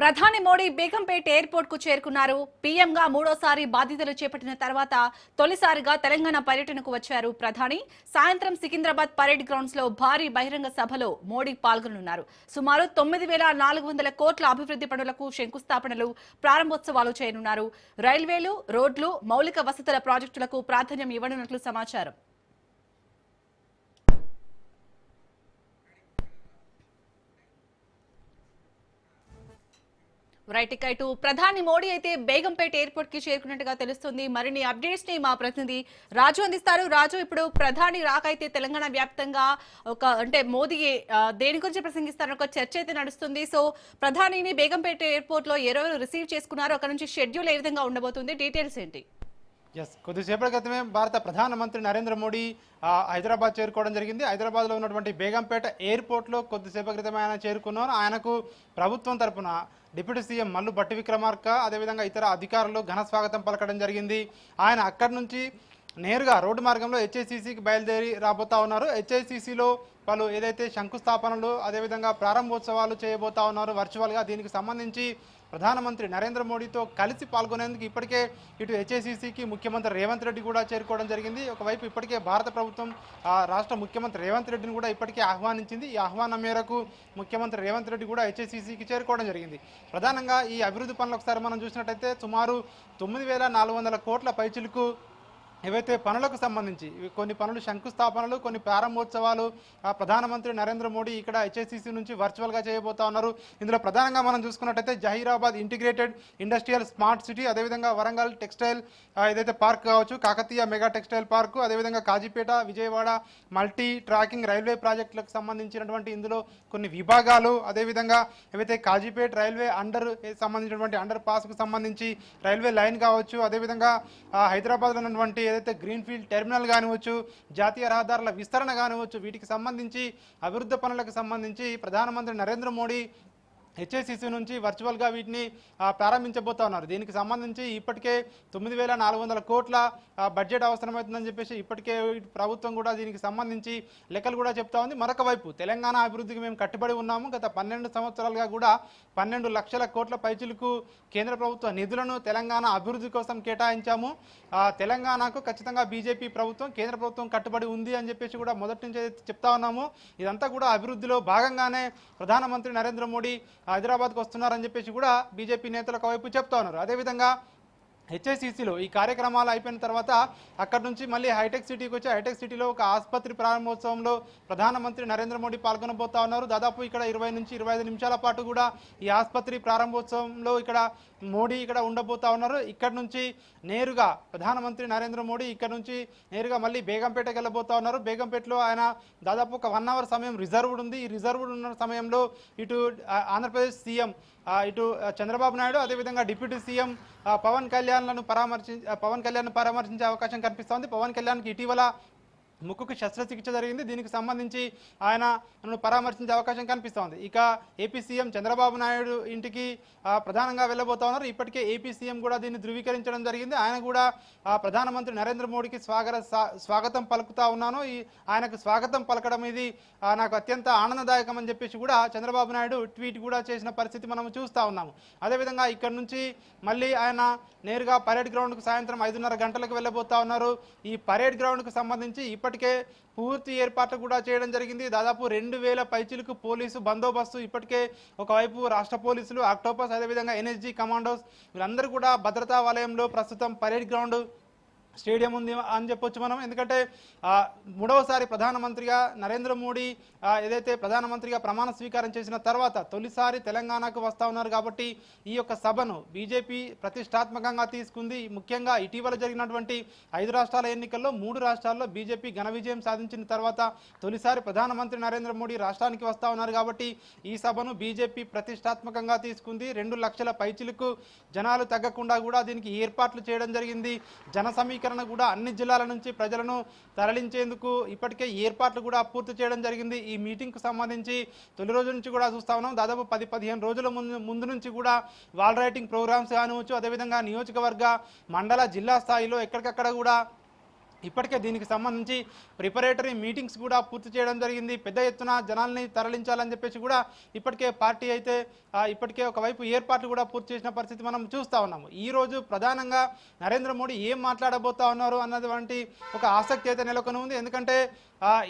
ప్రధాని మోడీ బేగంపేట్ ఎయిర్పోర్ట్ కు చేరుకున్నారు. పీఎంగా మూడోసారి బాధ్యతలు చేపట్టిన తర్వాత తొలిసారిగా తెలంగాణ పర్యటనకు వచ్చారు ప్రధాని. సాయంత్రం సికింద్రాబాద్ పరేడ్ గ్రౌండ్స్ లో భారీ బహిరంగ సభలో మోడీ పాల్గొనున్నారు. సుమారు 9,400 కోట్ల అభివృద్ధి పనులకు శంకుస్థాపనలు, ప్రారంభోత్సవాలు చేయనున్నారు. రైల్వేలు, రోడ్లు, మౌలిక వసతుల ప్రాజెక్టులకు ప్రాధాన్యం ఇవ్వనున్నట్లు సమాచారం. రైట్ ఇక ఇటు ప్రధాని మోడీ అయితే బేగంపేట్ ఎయిర్పోర్ట్ కి చేరుకున్నట్టుగా తెలుస్తుంది. మరిన్ని అప్డేట్స్ ని మా ప్రతినిధి రాజు అందిస్తారు. రాజు, ఇప్పుడు ప్రధాని రాకైతే తెలంగాణ వ్యాప్తంగా మోదీ దేని గురించి ప్రసంగిస్తారని ఒక చర్చ అయితే నడుస్తుంది. సో ప్రధానిని బేగంపేట్ ఎయిర్పోర్ట్ లో ఎవరు రిసీవ్ చేసుకున్నారు, అక్కడ నుంచి షెడ్యూల్ ఏ విధంగా ఉండబోతుంది, డీటెయిల్స్ ఏంటి? కొద్దిసేపటి క్రితమే భారత ప్రధానమంత్రి నరేంద్ర మోడీ హైదరాబాద్ చేరుకోవడం జరిగింది. హైదరాబాద్లో ఉన్నటువంటి బేగంపేట ఎయిర్పోర్ట్లో కొద్దిసేపటి క్రితమే ఆయన చేరుకున్నారు. ఆయనకు ప్రభుత్వం తరపున డిప్యూటీ సీఎం మల్లు భట్టి విక్రమార్క, అదేవిధంగా ఇతర అధికారులు ఘన స్వాగతం పలకడం జరిగింది. ఆయన అక్కడి నుంచి నేరుగా రోడ్డు మార్గంలో హెచ్ఐసిసికి బయలుదేరి రాబోతా ఉన్నారు. హెచ్ఐసిసిలో పలు ఏదైతే శంకుస్థాపనలు, అదేవిధంగా ప్రారంభోత్సవాలు చేయబోతా ఉన్నారు వర్చువల్గా. దీనికి సంబంధించి ప్రధానమంత్రి నరేంద్ర మోడీతో కలిసి పాల్గొనేందుకు ఇప్పటికే ఇటు హెచ్ఐసిసికి ముఖ్యమంత్రి రేవంత్ రెడ్డి కూడా చేరుకోవడం జరిగింది. ఒకవైపు ఇప్పటికే భారత ప్రభుత్వం రాష్ట్ర ముఖ్యమంత్రి రేవంత్ రెడ్డిని కూడా ఇప్పటికే ఆహ్వానించింది. ఈ ఆహ్వానం మేరకు ముఖ్యమంత్రి రేవంత్ రెడ్డి కూడా హెచ్ఐసిసికి చేరుకోవడం జరిగింది. ప్రధానంగా ఈ అభివృద్ధి పనులు ఒకసారి మనం చూసినట్టయితే సుమారు 9,400 కోట్ల పైచిలకు ఏవైతే పనులకు సంబంధించి కొన్ని పనులు శంకుస్థాపనలు, కొన్ని ప్రారంభోత్సవాలు ప్రధానమంత్రి నరేంద్ర మోడీ ఇక్కడ హెచ్ఐసిసి నుంచి వర్చువల్గా చేయబోతా ఉన్నారు. ఇందులో ప్రధానంగా మనం చూసుకున్నట్టయితే Zaheerabad integrated industrial smart city, అదేవిధంగా వరంగల్ టెక్స్టైల్ ఏదైతే పార్క్ కావచ్చు, కాకతీయ మెగా టెక్స్టైల్ పార్కు, అదేవిధంగా Kazipet, Vijayawada multi tracking railway ప్రాజెక్టులకు సంబంధించినటువంటి ఇందులో కొన్ని విభాగాలు, అదేవిధంగా ఏవైతే కాజీపేట రైల్వే సంబంధించినటువంటి అండర్ పాస్కు సంబంధించి రైల్వే లైన్ కావచ్చు, అదేవిధంగా హైదరాబాద్లో ఉన్నటువంటి ఏదైతే గ్రీన్ఫీల్డ్ టెర్మినల్ కానివచ్చు, జాతీయ రహదారుల విస్తరణ కానివచ్చు, వీటికి సంబంధించి అభివృద్ధి పనులకు సంబంధించి ప్రధానమంత్రి నరేంద్ర మోడీ హెచ్ఐసిసి నుంచి వర్చువల్గా వీటిని ప్రారంభించబోతా ఉన్నారు. దీనికి సంబంధించి ఇప్పటికే 9,400 కోట్ల బడ్జెట్ అవసరమవుతుందని చెప్పేసి ఇప్పటికే ప్రభుత్వం కూడా దీనికి సంబంధించి లెక్కలు కూడా చెప్తా ఉంది. మరొక వైపు తెలంగాణ అభివృద్ధికి మేము కట్టుబడి ఉన్నాము. గత 12 సంవత్సరాలుగా కూడా 12 లక్షల కోట్ల పైచిలకు కేంద్ర ప్రభుత్వ నిధులను తెలంగాణ అభివృద్ధి కోసం కేటాయించాము. తెలంగాణకు ఖచ్చితంగా బీజేపీ ప్రభుత్వం, కేంద్ర ప్రభుత్వం కట్టుబడి ఉంది అని చెప్పేసి కూడా మొదటి నుంచి చెప్తా ఉన్నాము. ఇదంతా కూడా అభివృద్ధిలో భాగంగానే ప్రధానమంత్రి నరేంద్ర మోడీ హైదరాబాద్కు వస్తున్నారని చెప్పేసి కూడా బీజేపీ నేతలు ఒకవైపు చెప్తా ఉన్నారు. అదేవిధంగా హెచ్ఐసిసిలో ఈ కార్యక్రమాలు అయిపోయిన తర్వాత అక్కడ నుంచి మళ్ళీ హైటెక్ సిటీకి వచ్చి హైటెక్ సిటీలో ఒక ఆసుపత్రి ప్రారంభోత్సవంలో ప్రధానమంత్రి నరేంద్ర మోడీ పాల్గొనబోతా ఉన్నారు. దాదాపు ఇక్కడ 20 నుంచి 25 నిమిషాల పాటు కూడా ఈ ఆసుపత్రి ప్రారంభోత్సవంలో ఇక్కడ మోడీ ఇక్కడ ఉండబోతా ఉన్నారు. ఇక్కడ నుంచి నేరుగా ప్రధానమంత్రి నరేంద్ర మోడీ ఇక్కడ నుంచి నేరుగా మళ్ళీ బేగంపేటకి వెళ్ళబోతా ఉన్నారు. బేగంపేటలో ఆయన దాదాపు ఒక 1 అవర్ సమయం రిజర్వ్డ్ ఉంది. ఈ రిజర్వ్డ్ ఉన్న సమయంలో ఇటు ఆంధ్రప్రదేశ్ సీఎం ఇటు చంద్రబాబు నాయుడు, అదేవిధంగా డిప్యూటీ సీఎం పవన్ కళ్యాణ్ పరామర్శించే అవకాశం కనిపిస్తోంది. పవన్ కళ్యాణ్కి ఇటీవల ముక్కుకు శస్త్రచికిత్స జరిగింది. దీనికి సంబంధించి ఆయనను పరామర్శించే అవకాశం కనిపిస్తోంది. ఇక ఏపీ సీఎం చంద్రబాబు నాయుడు ఇంటికి ప్రధానంగా వెళ్ళబోతా ఉన్నారు. ఇప్పటికే ఏపీ సీఎం కూడా దీన్ని ధృవీకరించడం జరిగింది. ఆయన కూడా ప్రధానమంత్రి నరేంద్ర మోడీకి స్వాగతం పలుకుతా ఉన్నాను, ఆయనకు స్వాగతం పలకడం ఇది నాకు అత్యంత ఆనందదాయకం అని చెప్పేసి కూడా చంద్రబాబు నాయుడు ట్వీట్ కూడా చేసిన పరిస్థితి మనం చూస్తూ ఉన్నాము. అదేవిధంగా ఇక్కడ నుంచి మళ్ళీ ఆయన నేరుగా పరేడ్ గ్రౌండ్కు సాయంత్రం 5:30 గంటలకు వెళ్ళబోతా ఉన్నారు. ఈ పరేడ్ గ్రౌండ్కు సంబంధించి ఇప్పటికే పూర్తి ఏర్పాట్లు కూడా చేయడం జరిగింది. దాదాపు 2,000 పైచిలకు పోలీసు బందోబస్తు ఇప్పటికే ఒకవైపు రాష్ట్ర పోలీసులు, ఆక్టోపస్, అదేవిధంగా ఎన్ఎస్జీ కమాండోస్ వీళ్ళందరూ కూడా భద్రతా వలయంలో ప్రస్తుతం పరేడ్ గ్రౌండ్ స్టేడియం ఉంది అని చెప్పొచ్చు మనం. ఎందుకంటే మూడవసారి ప్రధానమంత్రిగా నరేంద్ర మోడీ ఏదైతే ప్రధానమంత్రిగా ప్రమాణ స్వీకారం చేసిన తర్వాత తొలిసారి తెలంగాణకు వస్తూ ఉన్నారు కాబట్టి ఈ యొక్క సభను బీజేపీ ప్రతిష్టాత్మకంగా తీసుకుంది. ముఖ్యంగా ఇటీవల జరిగినటువంటి 5 రాష్ట్రాల ఎన్నికల్లో 3 రాష్ట్రాల్లో బీజేపీ ఘన విజయం సాధించిన తర్వాత తొలిసారి ప్రధానమంత్రి నరేంద్ర మోడీ రాష్ట్రానికి వస్తూ ఉన్నారు కాబట్టి ఈ సభను బీజేపీ ప్రతిష్టాత్మకంగా తీసుకుంది. 2 లక్షల పైచిలకు జనాలు తగ్గకుండా కూడా దీనికి ఏర్పాట్లు చేయడం జరిగింది. జన సమీకరణ కూడా అన్ని జిల్లాల నుంచి ప్రజలను తరలించేందుకు ఇప్పటికే ఏర్పాట్లు కూడా పూర్తి చేయడం జరిగింది. ఈ మీటింగ్కు సంబంధించి తొలి రోజు నుంచి కూడా చూస్తా ఉన్నాం. దాదాపు 10-15 రోజుల ముందు నుంచి కూడా వాల్ రైటింగ్ ప్రోగ్రామ్స్ కానివచ్చు, అదేవిధంగా నియోజకవర్గ, మండల, జిల్లా స్థాయిలో ఎక్కడికక్కడ కూడా ఇప్పటికే దీనికి సంబంధించి ప్రిపరేటరీ మీటింగ్స్ కూడా పూర్తి చేయడం జరిగింది. పెద్ద ఎత్తున జనాల్ని తరలించాలని చెప్పేసి కూడా ఇప్పటికే పార్టీ అయితే ఇప్పటికే ఒకవైపు ఏర్పాట్లు కూడా పూర్తి చేసిన పరిస్థితి మనం చూస్తూ ఉన్నాము. ఈరోజు ప్రధానంగా నరేంద్ర మోడీ ఏం మాట్లాడబోతా ఉన్నారు అన్నటువంటి ఒక ఆసక్తి అయితే నెలకొని ఉంది. ఎందుకంటే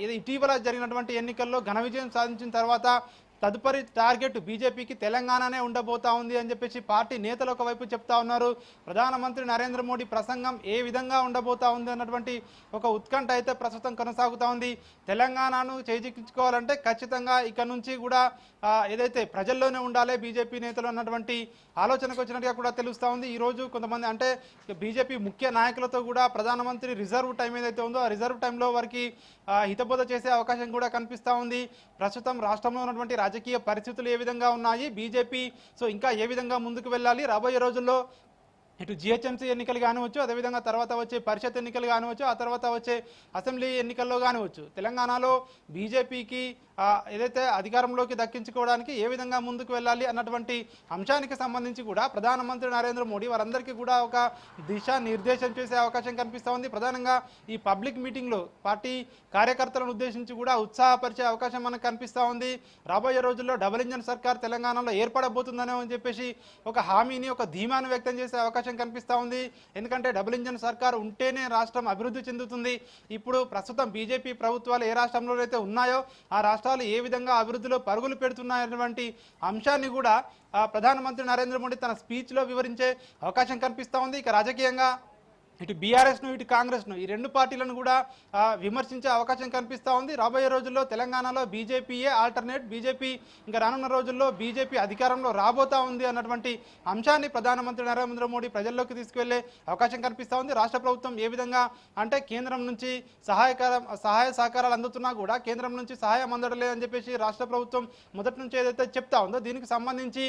ఇది ఇటీవల జరిగినటువంటి ఎన్నికల్లో ఘన విజయం సాధించిన తర్వాత తదుపరి టార్గెట్ బీజేపీకి తెలంగాణనే ఉండబోతా ఉంది అని చెప్పేసి పార్టీ నేతలు ఒకవైపు చెప్తా ఉన్నారు. ప్రధానమంత్రి నరేంద్ర మోడీ ప్రసంగం ఏ విధంగా ఉండబోతా ఉంది అన్నటువంటి ఒక ఉత్కంఠ అయితే ప్రస్తుతం కొనసాగుతూ ఉంది. తెలంగాణను చేజిక్కించుకోవాలంటే ఖచ్చితంగా ఇక నుంచి కూడా ఏదైతే ప్రజల్లోనే ఉండాలి బీజేపీ నేతలు అన్నటువంటి ఆలోచనకు వచ్చినట్టుగా కూడా తెలుస్తూ ఉంది. ఈరోజు కొంతమంది అంటే బీజేపీ ముఖ్య నాయకులతో కూడా ప్రధానమంత్రి రిజర్వ్ టైం ఏదైతే ఉందో ఆ రిజర్వ్ టైంలో వారికి హితబోధ చేసే అవకాశం కూడా కనిపిస్తూ ఉంది. ప్రస్తుతం రాష్ట్రంలో ఉన్నటువంటి రాజకీయ పరిస్థితులు ఏ విధంగా ఉన్నాయి, బీజేపీ ఇంకా ఏ విధంగా ముందుకు వెళ్ళాలి, రాబోయే రోజుల్లో ఇటు జిహెచ్ఎంసీ ఎన్నికలు కానివచ్చు, అదేవిధంగా తర్వాత వచ్చే పరిషత్ ఎన్నికలు కానివచ్చు, ఆ తర్వాత వచ్చే అసెంబ్లీ ఎన్నికల్లో కానివచ్చు, తెలంగాణలో బీజేపీకి ఏదైతే అధికారంలోకి దక్కించుకోవడానికి ఏ విధంగా ముందుకు వెళ్ళాలి అన్నటువంటి అంశానికి సంబంధించి కూడా ప్రధానమంత్రి నరేంద్ర మోడీ వారందరికీ కూడా ఒక దిశా నిర్దేశం చేసే అవకాశం కనిపిస్తూ ఉంది. ప్రధానంగా ఈ పబ్లిక్ మీటింగ్లో పార్టీ కార్యకర్తలను ఉద్దేశించి కూడా ఉత్సాహపరిచే అవకాశం మనకు కనిపిస్తూ ఉంది. రాబోయే రోజుల్లో డబుల్ ఇంజన్ సర్కార్ తెలంగాణలో ఏర్పడబోతుందని అని చెప్పేసి ఒక హామీని, ఒక ధీమాను వ్యక్తం చేసే అవకాశం కనిపిస్తూ ఉంది. ఎందుకంటే డబుల్ ఇంజన్ సర్కార్ ఉంటేనే రాష్ట్రం అభివృద్ధి చెందుతుంది. ఇప్పుడు ప్రస్తుతం బీజేపీ ప్రభుత్వాలు ఏ రాష్ట్రంలోనైతే ఉన్నాయో ఆ రాష్ట్రాలు ఏ విధంగా అభివృద్ధిలో పరుగులు పెడుతున్నాయన్నటువంటి అంశాన్ని కూడా ప్రధానమంత్రి నరేంద్ర మోడీ తన స్పీచ్లో వివరించే అవకాశం కనిపిస్తూ ఉంది. ఇక రాజకీయంగా ఇటు బీఆర్ఎస్ను ఇటు కాంగ్రెస్ను ఈ రెండు పార్టీలను కూడా విమర్శించే అవకాశం కనిపిస్తూ ఉంది. రాబోయే రోజుల్లో తెలంగాణలో బీజేపీయే ఆల్టర్నేట్, బీజేపీ ఇంకా రానున్న రోజుల్లో బీజేపీ అధికారంలో రాబోతా ఉంది అన్నటువంటి అంశాన్ని ప్రధానమంత్రి నరేంద్ర మోడీ ప్రజల్లోకి తీసుకువెళ్లే అవకాశం కనిపిస్తూ ఉంది. రాష్ట్ర ప్రభుత్వం ఏ విధంగా అంటే కేంద్రం నుంచి సహాయ సహకారాలు అందుతున్నా కూడా కేంద్రం నుంచి సహాయం అందడలేదని చెప్పేసి రాష్ట్ర ప్రభుత్వం మొదటి నుంచి ఏదైతే చెప్తా ఉందో దీనికి సంబంధించి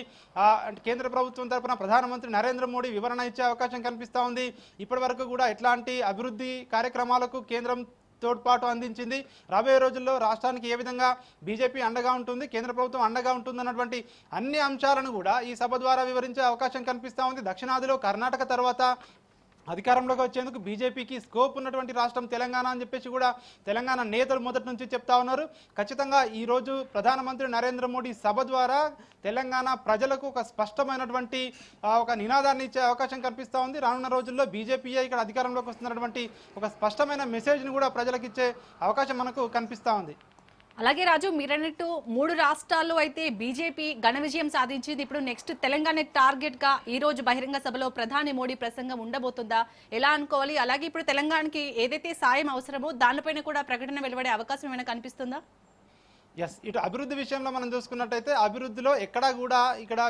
కేంద్ర ప్రభుత్వం తరఫున ప్రధానమంత్రి నరేంద్ర మోడీ వివరణ ఇచ్చే అవకాశం కనిపిస్తూ ఉంది. ఇప్పటి కూడా ఎట్లాంటి అభివృద్ధి కార్యక్రమాలకు కేంద్రం తోడ్పాటు అందించింది, రాబోయే రోజుల్లో రాష్ట్రానికి ఏ విధంగా బీజేపీ అండగా ఉంటుంది, కేంద్ర ప్రభుత్వం అండగా ఉంటుంది అన్నటువంటి అన్ని అంశాలను కూడా ఈ సభ ద్వారా వివరించే అవకాశం కనిపిస్తూ ఉంది. దక్షిణాదిలో కర్ణాటక తర్వాత అధికారంలోకి వచ్చేందుకు బీజేపీకి స్కోప్ ఉన్నటువంటి రాష్ట్రం తెలంగాణ అని చెప్పేసి కూడా తెలంగాణ నేతలు మొదటి నుంచి చెప్తా ఉన్నారు. ఖచ్చితంగా ఈరోజు ప్రధానమంత్రి నరేంద్ర మోడీ సభ ద్వారా తెలంగాణ ప్రజలకు ఒక స్పష్టమైనటువంటి ఒక నినాదాన్ని ఇచ్చే అవకాశం కనిపిస్తూ ఉంది. రానున్న రోజుల్లో బీజేపీయే ఇక్కడ అధికారంలోకి వస్తున్నటువంటి ఒక స్పష్టమైన మెసేజ్ని కూడా ప్రజలకు ఇచ్చే అవకాశం మనకు కనిపిస్తూ ఉంది. అలాగే రాజు, మీరన్నట్టు 3 రాష్ట్రాల్లో అయితే బీజేపీ ఘన విజయం సాధించింది. ఇప్పుడు నెక్స్ట్ తెలంగాణ టార్గెట్ గా ఈ రోజు బహిరంగ సభలో ప్రధాని మోడీ ప్రసంగం ఉండబోతుందా, ఎలా అనుకోవాలి? అలాగే ఇప్పుడు తెలంగాణకి ఏదైతే సాయం అవసరమో దానిపైన కూడా ప్రకటన వెలువడే అవకాశం ఏమైనా కనిపిస్తుందా? ఎస్, ఇటు అభివృద్ధి విషయంలో మనం చూసుకున్నట్టయితే అభివృద్ధిలో ఎక్కడా కూడా ఇక్కడ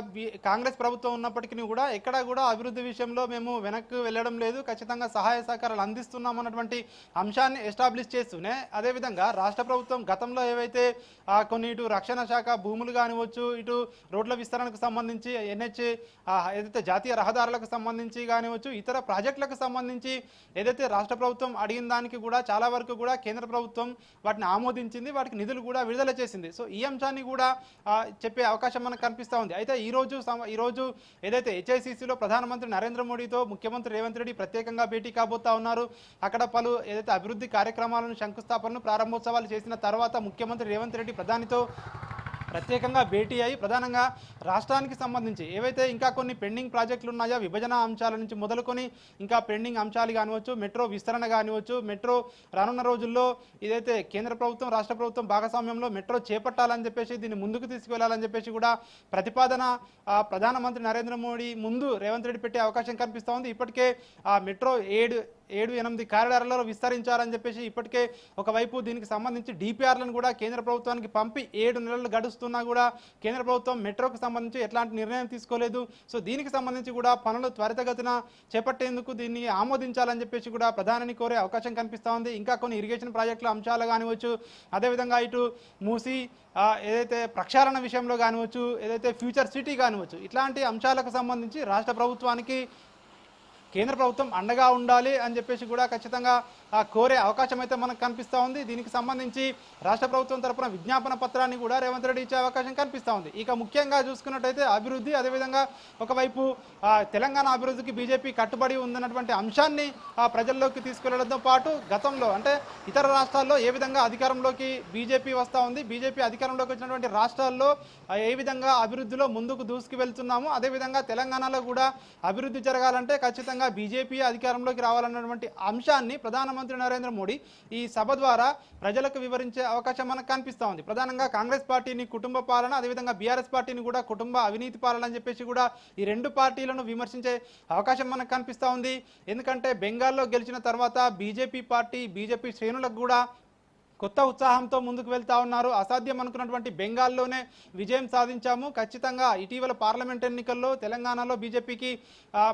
కాంగ్రెస్ ప్రభుత్వం ఉన్నప్పటికీ కూడా ఎక్కడా కూడా అభివృద్ధి విషయంలో మేము వెనక్కి వెళ్ళడం లేదు, ఖచ్చితంగా సహాయ సహకారాలు అందిస్తున్నాం అన్నటువంటి అంశాన్ని ఎస్టాబ్లిష్ చేస్తూనే అదేవిధంగా రాష్ట్ర ప్రభుత్వం గతంలో ఏవైతే కొన్ని ఇటు రక్షణ శాఖ భూములు కానివచ్చు, ఇటు రోడ్ల విస్తరణకు సంబంధించి ఎన్హెచ్ ఏదైతే జాతీయ రహదారులకు సంబంధించి కానివచ్చు, ఇతర ప్రాజెక్టులకు సంబంధించి ఏదైతే రాష్ట్ర ప్రభుత్వం అడిగిన దానికి కూడా చాలా వరకు కూడా కేంద్ర ప్రభుత్వం వాటిని ఆమోదించింది, వాటికి నిధులు కూడా విడుదల చేసింది. సో ఈ అంశాన్ని కూడా చెప్పే అవకాశం మనకు కనిపిస్తూ ఉంది. అయితే ఈరోజు ఏదైతే హెచ్ఐసిసిలో ప్రధానమంత్రి నరేంద్ర మోడీతో ముఖ్యమంత్రి రేవంత్ రెడ్డి ప్రత్యేకంగా భేటీ కాబోతా ఉన్నారు. అక్కడ పలు ఏదైతే అభివృద్ధి కార్యక్రమాలను శంకుస్థాపనను ప్రారంభోత్సవాలు చేసిన తర్వాత ముఖ్యమంత్రి రేవంత్ రెడ్డి ప్రధానితో ప్రత్యేకంగా భేటీ అయి ప్రధానంగా రాష్ట్రానికి సంబంధించి ఏవైతే ఇంకా కొన్ని పెండింగ్ ప్రాజెక్టులు ఉన్నాయో విభజన అంశాల నుంచి మొదలుకొని ఇంకా పెండింగ్ అంశాలు కానివచ్చు, మెట్రో విస్తరణ కానివచ్చు, మెట్రో రానున్న రోజుల్లో ఇదైతే కేంద్ర ప్రభుత్వం రాష్ట్ర ప్రభుత్వం భాగస్వామ్యంలో మెట్రో చేపట్టాలని చెప్పేసి దీన్ని ముందుకు తీసుకువెళ్లాలని చెప్పేసి కూడా ప్రతిపాదన ప్రధానమంత్రి నరేంద్ర మోడీ ముందు రేవంత్ రెడ్డి పెట్టే అవకాశం కనిపిస్తూ ఉంది. ఇప్పటికే ఆ మెట్రో 7-8 కారిడార్లలో విస్తరించాలని చెప్పేసి ఇప్పటికే ఒకవైపు దీనికి సంబంధించి డిపిఆర్లను కూడా కేంద్ర ప్రభుత్వానికి పంపి 7 నెలలు గడుస్తున్నా కూడా కేంద్ర ప్రభుత్వం మెట్రోకు సంబంధించి ఎట్లాంటి నిర్ణయం తీసుకోలేదు. సో దీనికి సంబంధించి కూడా పనులు త్వరితగతిన చేపట్టేందుకు దీన్ని ఆమోదించాలని చెప్పేసి కూడా ప్రధానిని కోరే అవకాశం కనిపిస్తూ ఉంది. ఇంకా కొన్ని ఇరిగేషన్ ప్రాజెక్టుల అంశాలు కానివచ్చు, అదేవిధంగా ఇటు మూసి ఏదైతే ప్రక్షాళన విషయంలో కానివచ్చు, ఏదైతే ఫ్యూచర్ సిటీ కానివచ్చు, ఇట్లాంటి అంశాలకు సంబంధించి రాష్ట్ర ప్రభుత్వానికి కేంద్ర ప్రభుత్వం అండగా ఉండాలి అని చెప్పేసి కూడా ఖచ్చితంగా కోరే అవకాశం అయితే మనకు కనిపిస్తూ ఉంది. దీనికి సంబంధించి రాష్ట్ర ప్రభుత్వం తరపున విజ్ఞాపన పత్రాన్ని కూడా రేవంత్ రెడ్డి ఇచ్చే అవకాశం కనిపిస్తూ ఉంది. ఇక ముఖ్యంగా చూసుకున్నట్టయితే అభివృద్ధి, అదేవిధంగా ఒకవైపు తెలంగాణ అభివృద్ధికి బీజేపీ కట్టుబడి ఉందన్నటువంటి అంశాన్ని ప్రజల్లోకి తీసుకెళ్లడంతో పాటు గతంలో అంటే ఇతర రాష్ట్రాల్లో ఏ విధంగా అధికారంలోకి బీజేపీ వస్తూ ఉంది, బీజేపీ అధికారంలోకి వచ్చినటువంటి రాష్ట్రాల్లో ఏ విధంగా అభివృద్ధిలో ముందుకు దూసుకు వెళ్తున్నాము, అదేవిధంగా తెలంగాణలో కూడా అభివృద్ధి జరగాలంటే ఖచ్చితంగా బీజేపీ అధికారంలోకి రావాలన్నటువంటి అంశాన్ని ప్రధానమంత్రి నరేంద్ర మోడీ ఈ సభ ద్వారా ప్రజలకు వివరించే అవకాశం మనకు కనిపిస్తూ ఉంది. ప్రధానంగా కాంగ్రెస్ పార్టీని కుటుంబ పాలన, అదేవిధంగా బీఆర్ఎస్ పార్టీని కూడా కుటుంబ అవినీతి పాలన అని చెప్పేసి కూడా ఈ రెండు పార్టీలను విమర్శించే అవకాశం మనకు కనిపిస్తూ ఉంది. ఎందుకంటే బెంగాల్లో గెలిచిన తర్వాత బీజేపీ పార్టీ, బీజేపీ శ్రేణులకు కూడా కొత్త ఉత్సాహంతో ముందుకు వెళ్తా ఉన్నారు. అసాధ్యం అనుకున్నటువంటి బెంగాల్లోనే విజయం సాధించాము. ఖచ్చితంగా ఇటీవల పార్లమెంట్ ఎన్నికల్లో తెలంగాణలో బీజేపీకి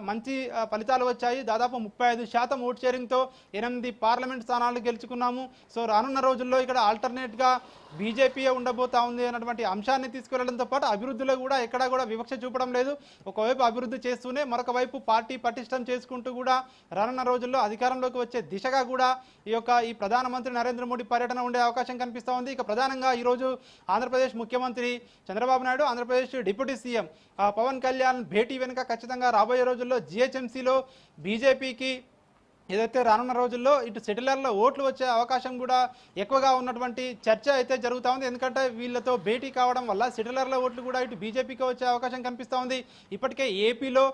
మంచి ఫలితాలు వచ్చాయి. దాదాపు 35% ఓట్ షేరింగ్తో 8 పార్లమెంట్ స్థానాలు గెలుచుకున్నాము. సో రానున్న రోజుల్లో ఇక్కడ ఆల్టర్నేట్గా బీజేపీయే ఉండబోతా ఉంది అన్నటువంటి అంశాన్ని తీసుకెళ్లడంతో పాటు అభివృద్ధిలో కూడా ఎక్కడా కూడా వివక్ష చూపడం లేదు. ఒకవైపు అభివృద్ధి చేస్తూనే మరొక వైపు పార్టీ పటిష్టం చేసుకుంటూ కూడా రానున్న రోజుల్లో అధికారంలోకి వచ్చే దిశగా కూడా ఈ ప్రధానమంత్రి నరేంద్ర మోడీ పర్యటన ఉండే అవకాశం కనిపిస్తూ ఉంది. ఇక ప్రధానంగా ఈరోజు ఆంధ్రప్రదేశ్ ముఖ్యమంత్రి చంద్రబాబు నాయుడు, ఆంధ్రప్రదేశ్ డిప్యూటీ సీఎం పవన్ కళ్యాణ్ భేటీ వెనుక ఖచ్చితంగా రాబోయే రోజుల్లో జీహెచ్ఎంసీలో బీజేపీకి ఏదైతే రానున్న రోజుల్లో ఇటు సెటిలర్ల ఓట్లు వచ్చే అవకాశం కూడా ఎక్కువగా ఉన్నటువంటి చర్చ అయితే జరుగుతూ ఉంది. ఎందుకంటే వీళ్ళతో భేటీ కావడం వల్ల సెటిలర్ల ఓట్లు కూడా ఇటు బీజేపీకి వచ్చే అవకాశం కనిపిస్తూ ఉంది. ఇప్పటికే ఏపీలో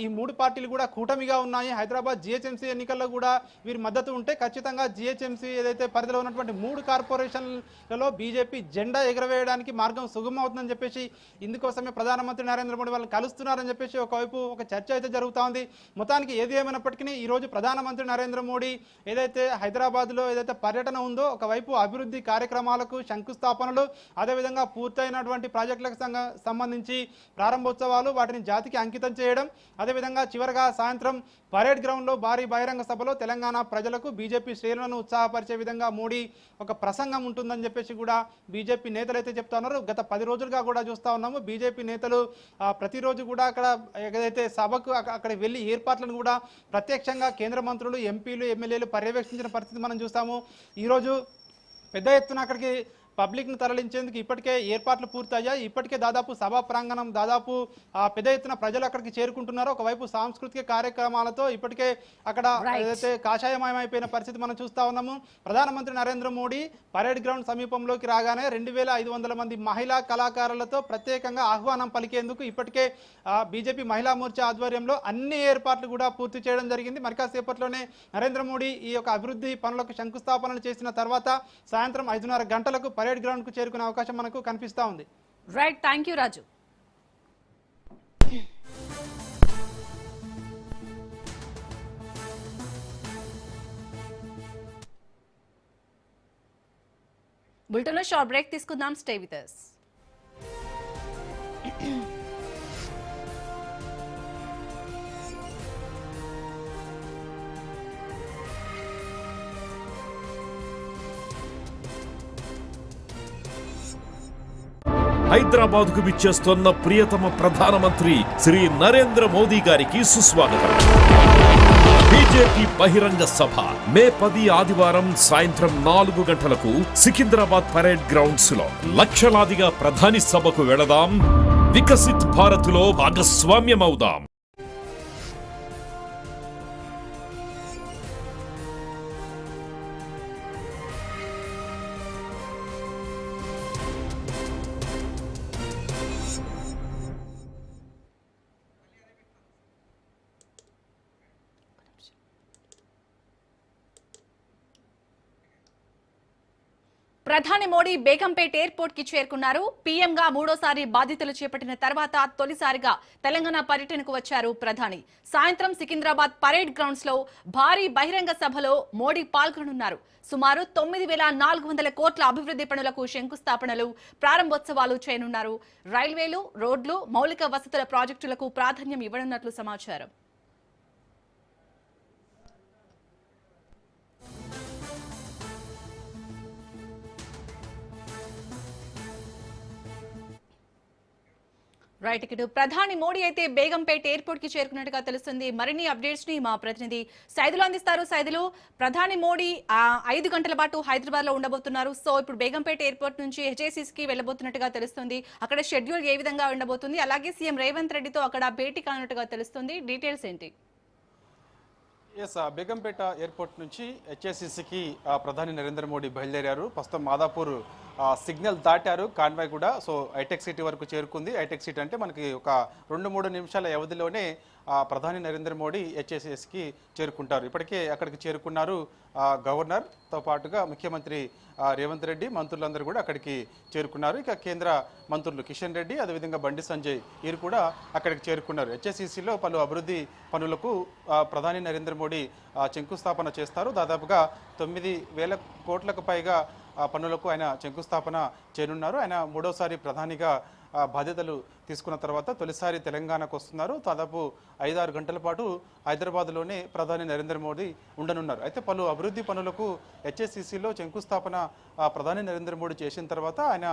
ఈ 3 పార్టీలు కూడా కూటమిగా ఉన్నాయి. హైదరాబాద్ జీహెచ్ఎంసీ ఎన్నికల్లో కూడా వీరి మద్దతు ఉంటే ఖచ్చితంగా జీహెచ్ఎంసీ ఏదైతే పరిధిలో ఉన్నటువంటి 3 కార్పొరేషన్లలో బీజేపీ జెండా ఎగరవేయడానికి మార్గం సుగమం అవుతుందని చెప్పేసి ఇందుకోసమే ప్రధానమంత్రి నరేంద్ర మోడీ వాళ్ళని కలుస్తున్నారని చెప్పేసి ఒకవైపు ఒక చర్చ అయితే జరుగుతూ ఉంది. మొత్తానికి ఏది ఏమైనప్పటికీ ఈరోజు ప్రధానమంత్రి నరేంద్ర మోడీ ఏదైతే హైదరాబాద్లో ఏదైతే పర్యటన ఉందో ఒకవైపు అభివృద్ధి కార్యక్రమాలకు శంకుస్థాపనలు, అదేవిధంగా పూర్తయినటువంటి ప్రాజెక్టులకు సంబంధించి ప్రారంభోత్సవాలు, వాటిని జాతికి అంకితం చేయడం, అదేవిధంగా చివరగా సాయంత్రం పరేడ్ గ్రౌండ్లో భారీ బహిరంగ సభలో తెలంగాణ ప్రజలకు బీజేపీ శ్రేణులను ఉత్సాహపరిచే విధంగా మోడీ ఒక ప్రసంగం ఉంటుందని చెప్పేసి కూడా బీజేపీ నేతలు అయితే చెప్తా ఉన్నారు. గత 10 రోజులుగా కూడా చూస్తూ ఉన్నాము బీజేపీ నేతలు ప్రతిరోజు కూడా అక్కడ ఏదైతే సభకు అక్కడ వెళ్ళి ఏర్పాట్లను కూడా ప్రత్యక్షంగా కేంద్ర మంత్రులు, ఎంపీలు, ఎమ్మెల్యేలు పర్యవేక్షించిన పరిస్థితి మనం చూస్తాము. ఈరోజు పెద్ద ఎత్తున అక్కడికి పబ్లిక్ను తరలించేందుకు ఇప్పటికే ఏర్పాట్లు పూర్తయ్యాయి. ఇప్పటికే దాదాపు సభా ప్రాంగణం దాదాపు పెద్ద ఎత్తున ప్రజలు అక్కడికి చేరుకుంటున్నారు. ఒకవైపు సాంస్కృతిక కార్యక్రమాలతో ఇప్పటికే అక్కడ ఏదైతే కాషాయమయమైపోయిన పరిస్థితి మనం చూస్తా ఉన్నాము. ప్రధానమంత్రి నరేంద్ర మోడీ పరేడ్ గ్రౌండ్ సమీపంలోకి రాగానే 2500 మంది మహిళా కళాకారులతో ప్రత్యేకంగా ఆహ్వానం పలికేందుకు ఇప్పటికే బీజేపీ మహిళా మోర్చా ఆధ్వర్యంలో అన్ని ఏర్పాట్లు కూడా పూర్తి చేయడం జరిగింది. మరి కాసేపట్లోనే నరేంద్ర మోడీ ఈ యొక్క అభివృద్ధి పనులకు శంకుస్థాపనలు చేసిన తర్వాత సాయంత్రం 5:30 గంటలకు పరేడ్ గ్రౌండ్ కు చేరుకునే అవకాశం మనకు కనిపిస్తా ఉంది. Right, thank you Raju. Bulletin లో షార్ట్ బ్రేక్ తీసుకుందాం. Stay with us. హైదరాబాద్ కు విచ్చేస్తున్న ప్రియతమ ప్రధానమంత్రి శ్రీ నరేంద్ర మోదీ గారికి సుస్వాగతం. బీజేపీ బహిరంగ సభ మే 10 ఆదివారం సాయంత్రం 4 గంటలకు సికింద్రాబాద్ పరేడ్ గ్రౌండ్స్ లో లక్షలాదిగా ప్రధాని సభకు వెళదాం. వికసిత్ భారత్ లో భాగస్వామ్యమవుదాం. ప్రధాని మోడీ బేగంపేట్ ఎయిర్పోర్ట్ కి చేరుకున్నారు. పీఎంగా 3వ బాధ్యతలు చేపట్టిన తర్వాత తొలిసారిగా తెలంగాణ పర్యటనకు వచ్చారు ప్రధాని. సాయంత్రం సికింద్రాబాద్ పరేడ్ గ్రౌండ్స్ లో భారీ బహిరంగ సభలో మోడీ పాల్గొనున్నారు. సుమారు 9400 కోట్ల అభివృద్ధి పనులకు శంకుస్థాపనలు, ప్రారంభోత్సవాలు చేయనున్నారు. రైల్వేలు, రోడ్లు, మౌలిక వసతుల ప్రాజెక్టులకు ప్రాధాన్యం ఇవ్వనున్నట్లు సమాచారం. రైట్ ఇటు ప్రధాని మోడీ అయితే బేగంపేట్ ఎయిర్పోర్ట్ కి చేరుకున్నట్టుగా తెలుస్తుంది. మరిన్ని అప్డేట్స్ ని మా ప్రతినిధి సైదులు అందిస్తారు. సైదులు, ప్రధాని మోడీ 5 గంటల పాటు హైదరాబాద్ లో ఉండబోతున్నారు. సో ఇప్పుడు బేగంపేట్ ఎయిర్పోర్ట్ నుంచి హెచ్ఐసిసి కి వెళ్లబోతున్నట్టుగా తెలుస్తుంది. అక్కడ షెడ్యూల్ ఏ విధంగా ఉండబోతుంది? అలాగే సీఎం రేవంత్ రెడ్డితో అక్కడ భేటీ కానున్నట్టుగా తెలుస్తుంది. డీటెయిల్స్ ఏంటి? బేగంపేట ఎయిర్పోర్ట్ నుంచి హెచ్ఐసిసికి ప్రధాని నరేంద్ర మోడీ బయలుదేరారు. ప్రస్తుతం మాదాపూర్ సిగ్నల్ దాటారు. కాన్వాయ్ కూడా హైటెక్ సిటీ వరకు చేరుకుంది. హైటెక్ సిటీ అంటే మనకి ఒక 2-3 నిమిషాల వ్యవధిలోనే ప్రధాని నరేంద్ర మోడీ హెచ్ఐసిసికి చేరుకుంటారు. ఇప్పటికే అక్కడికి చేరుకున్నారు. గవర్నర్తో పాటుగా ముఖ్యమంత్రి రేవంత్ రెడ్డి, మంత్రులందరూ కూడా అక్కడికి చేరుకున్నారు. ఇక కేంద్ర మంత్రులు కిషన్ రెడ్డి, అదేవిధంగా బండి సంజయ్ వీరు కూడా అక్కడికి చేరుకున్నారు. హెచ్ఐసిసిలో పలు అభివృద్ధి పనులకు ప్రధాని నరేంద్ర మోడీ శంకుస్థాపన చేస్తారు. దాదాపుగా 9,000 కోట్లకు పైగా పనులకు ఆయన శంకుస్థాపన చేయనున్నారు. ఆయన 3వసారి ప్రధానిగా బాధ్యతలు తీసుకున్న తర్వాత తొలిసారి తెలంగాణకు వస్తున్నారు. దాదాపు 5-6 గంటల పాటు హైదరాబాద్లోనే ప్రధాని నరేంద్ర మోడీ ఉండనున్నారు. అయితే పలు అభివృద్ధి పనులకు హెచ్ఐసిసిలో శంకుస్థాపన ప్రధాని నరేంద్ర మోడీ చేసిన తర్వాత ఆయన